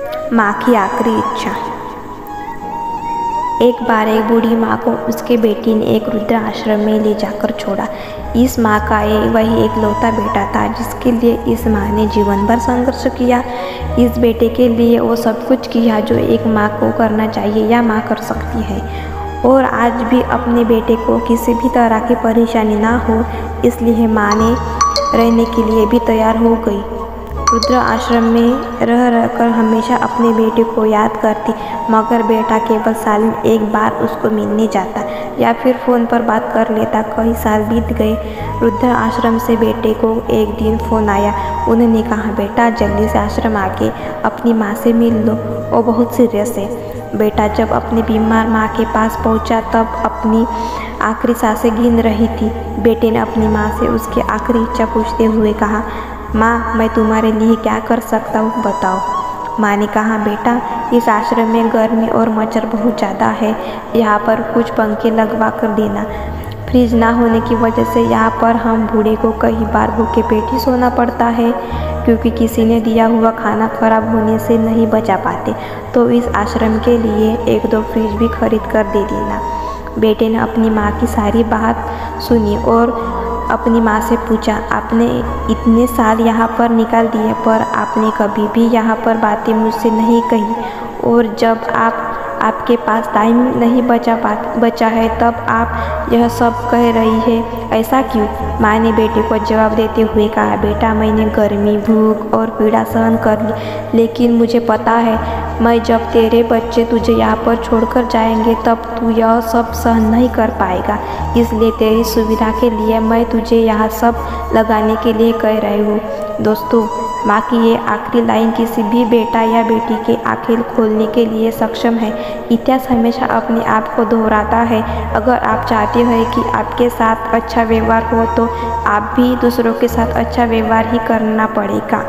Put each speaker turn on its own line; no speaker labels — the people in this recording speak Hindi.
माँ की आखिरी इच्छा। एक बार एक बूढ़ी माँ को उसके बेटी ने एक वृद्ध आश्रम में ले जाकर छोड़ा। इस माँ का वही एकलौता बेटा था जिसके लिए इस माँ ने जीवन भर संघर्ष किया। इस बेटे के लिए वो सब कुछ किया जो एक माँ को करना चाहिए या माँ कर सकती है, और आज भी अपने बेटे को किसी भी तरह की परेशानी ना हो इसलिए माँ ने रहने के लिए भी तैयार हो गई। वृद्ध आश्रम में रह रहकर हमेशा अपने बेटे को याद करती, मगर बेटा केवल साल में एक बार उसको मिलने जाता या फिर फ़ोन पर बात कर लेता। कई साल बीत गए। वृद्ध आश्रम से बेटे को एक दिन फ़ोन आया। उन्होंने कहा, बेटा जल्दी से आश्रम आके अपनी माँ से मिल लो, वो बहुत सीरियस है। बेटा जब अपनी बीमार माँ के पास पहुँचा तब अपनी आखिरी सांसें गिन रही थी। बेटे ने अपनी माँ से उसकी आखिरी इच्छा पूछते हुए कहा, माँ मैं तुम्हारे लिए क्या कर सकता हूँ बताओ। माँ ने कहा, बेटा इस आश्रम में गर्मी और मच्छर बहुत ज़्यादा है, यहाँ पर कुछ पंखे लगवा कर देना। फ्रिज ना होने की वजह से यहाँ पर हम बूढ़े को कई बार भूखे पेट ही सोना पड़ता है, क्योंकि किसी ने दिया हुआ खाना खराब होने से नहीं बचा पाते। तो इस आश्रम के लिए 1-2 फ्रिज भी खरीद कर दे देना। बेटे ने अपनी माँ की सारी बात सुनी और अपनी माँ से पूछा, आपने इतने साल यहाँ पर निकाल दिए पर आपने कभी भी यहाँ पर बातें मुझसे नहीं कही, और जब आपके पास टाइम नहीं बचा है तब आप यह सब कह रही है, ऐसा क्यों? माँ ने बेटे को जवाब देते हुए कहा, बेटा मैंने गर्मी, भूख और पीड़ा सहन कर ली, लेकिन मुझे पता है मैं जब तेरे बच्चे तुझे यहाँ पर छोड़कर जाएंगे तब तू यह सब सहन नहीं कर पाएगा। इसलिए तेरी सुविधा के लिए मैं तुझे यहाँ सब लगाने के लिए कह रही हूँ। दोस्तों, माँ की ये आखिरी लाइन किसी भी बेटा या बेटी के आंखें खोलने के लिए सक्षम है। इतिहास हमेशा अपने आप को दोहराता है। अगर आप चाहते हैं कि आपके साथ अच्छा व्यवहार हो तो आप भी दूसरों के साथ अच्छा व्यवहार ही करना पड़ेगा।